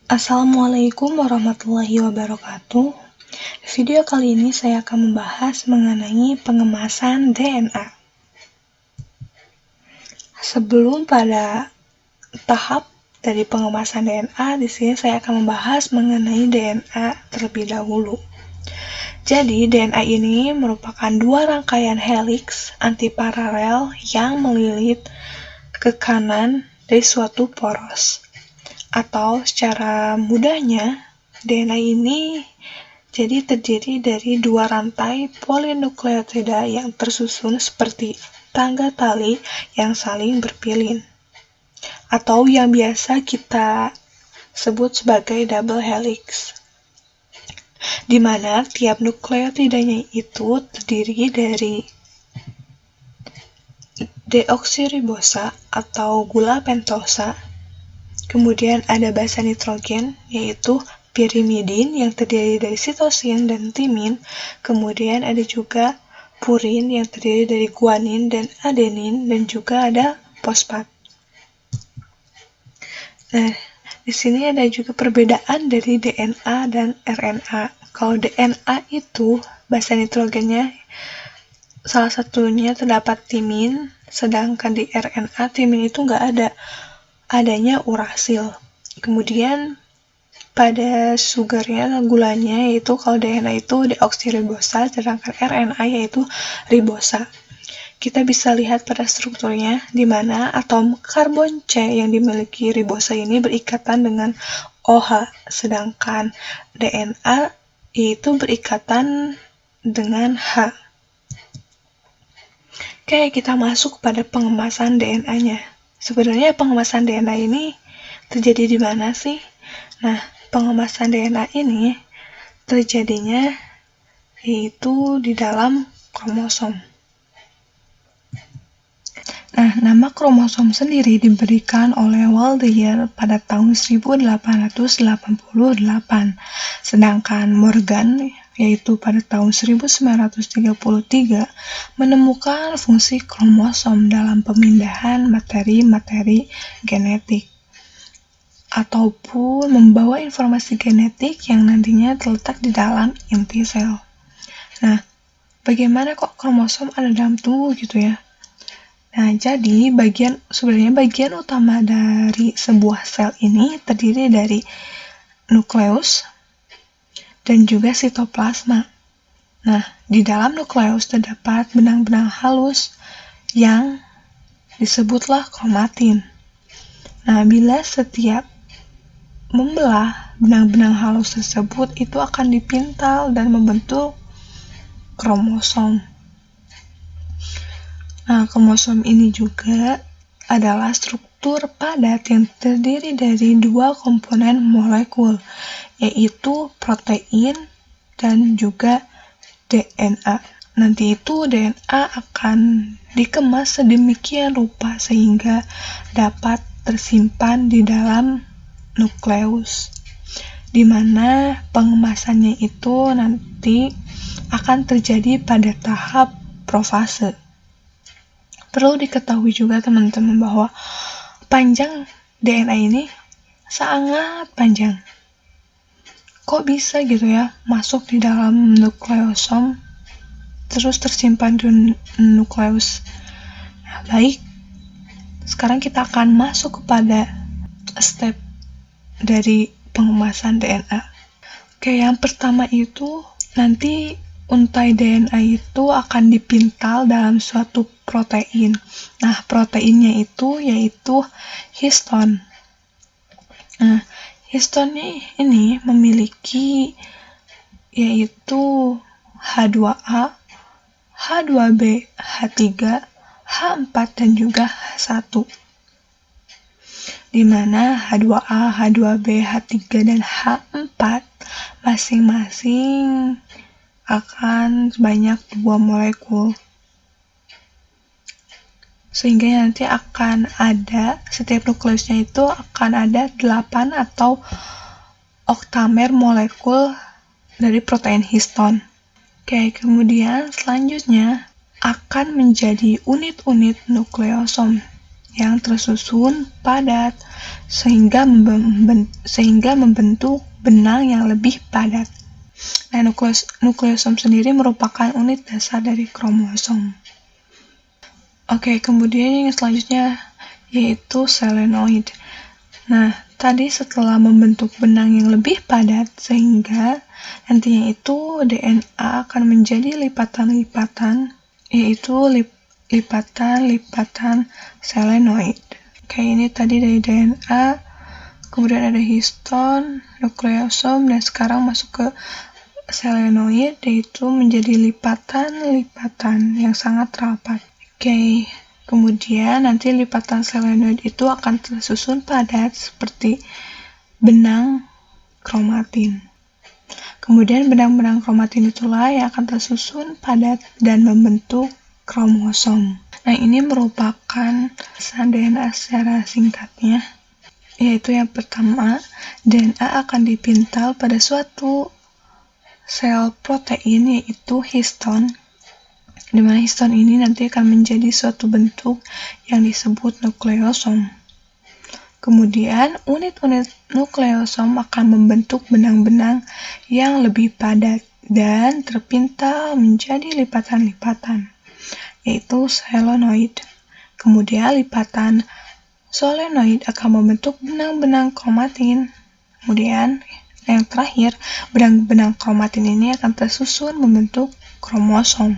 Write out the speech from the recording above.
Assalamualaikum warahmatullahi wabarakatuh. Di video kali ini saya akan membahas mengenai pengemasan DNA. Sebelum pada tahap dari pengemasan DNA, di sini saya akan membahas mengenai DNA terlebih dahulu. Jadi, DNA ini merupakan dua rangkaian heliks antiparalel yang melilit ke kanan dari suatu poros. Atau secara mudahnya, DNA ini jadi terdiri dari dua rantai polinukleotida yang tersusun seperti tangga tali yang saling berpilin, atau yang biasa kita sebut sebagai double helix, di mana tiap nukleotidanya itu terdiri dari deoksiribosa atau gula pentosa. Kemudian ada basa nitrogen, yaitu pirimidin yang terdiri dari sitosin dan timin. Kemudian ada juga purin yang terdiri dari guanin dan adenin, dan juga ada fosfat. Nah, di sini ada juga perbedaan dari DNA dan RNA. Kalau DNA itu basa nitrogennya salah satunya terdapat timin, sedangkan di RNA timin itu nggak ada. Adanya urasil. Kemudian pada sugarnya, gulanya, yaitu kalau DNA itu deoksiribosa, sedangkan RNA yaitu ribosa. Kita bisa lihat pada strukturnya, di mana atom karbon C yang dimiliki ribosa ini berikatan dengan OH, sedangkan DNA yaitu berikatan dengan H. Oke, kita masuk pada pengemasan DNA-nya. Sebenarnya pengemasan DNA ini terjadi di mana sih? Nah, pengemasan DNA ini terjadinya yaitu di dalam kromosom. Nah, nama kromosom sendiri diberikan oleh Waldeyer pada tahun 1888, sedangkan Morgan yaitu pada tahun 1933 menemukan fungsi kromosom dalam pemindahan materi-materi genetik ataupun membawa informasi genetik yang nantinya terletak di dalam inti sel. Nah, bagaimana kok kromosom ada dalam tubuh gitu ya? Nah, jadi sebenarnya bagian utama dari sebuah sel ini terdiri dari nukleus dan juga sitoplasma. Nah, di dalam nukleus terdapat benang-benang halus yang disebutlah kromatin. Nah, bila setiap membelah benang-benang halus tersebut itu akan dipintal dan membentuk kromosom. Nah, kromosom ini juga adalah struktur padat yang terdiri dari dua komponen molekul, yaitu protein dan juga DNA. Nanti itu DNA akan dikemas sedemikian rupa sehingga dapat tersimpan di dalam nukleus, di mana pengemasannya itu nanti akan terjadi pada tahap profase. Perlu diketahui juga teman-teman bahwa panjang DNA ini sangat panjang. Kok bisa gitu ya masuk di dalam nukleosom terus tersimpan di nukleus? Nah, baik, sekarang kita akan masuk kepada step dari pengemasan DNA. Oke, yang pertama itu nanti untai DNA itu akan dipintal dalam suatu protein. Nah, proteinnya itu yaitu histon. Nah, histonnya ini memiliki yaitu H2A, H2B, H3, H4, dan juga H1. Di mana H2A, H2B, H3, dan H4 masing-masing akan sebanyak 2 molekul. Sehingga nanti akan ada, setiap nukleusnya itu akan ada 8 atau oktamer molekul dari protein histon. Oke, kemudian selanjutnya akan menjadi unit-unit nukleosom, yang tersusun padat sehingga membentuk benang yang lebih padat. Nah, nukleosom sendiri merupakan unit dasar dari kromosom. Oke, kemudian yang selanjutnya yaitu selenoid. Nah, tadi setelah membentuk benang yang lebih padat sehingga nantinya itu DNA akan menjadi lipatan-lipatan, yaitu lipatan-lipatan selenoid. Oke, ini tadi dari DNA, kemudian ada histon, nukleosom, dan sekarang masuk ke selenoid, yaitu menjadi lipatan-lipatan yang sangat rapat. Oke, kemudian nanti lipatan selenoid itu akan tersusun padat seperti benang kromatin. Kemudian benang-benang kromatin itulah yang akan tersusun padat dan membentuk kromosom. Nah, ini merupakan DNA secara singkatnya, yaitu yang pertama, DNA akan dipintal pada suatu sel protein yaitu histon, di mana histon ini nanti akan menjadi suatu bentuk yang disebut nukleosom. Kemudian unit-unit nukleosom akan membentuk benang-benang yang lebih padat dan terpintal menjadi lipatan-lipatan, yaitu selenoid. Kemudian lipatan solenoid akan membentuk benang-benang kromatin. Kemudian yang terakhir, benang-benang kromatin ini akan tersusun membentuk kromosom.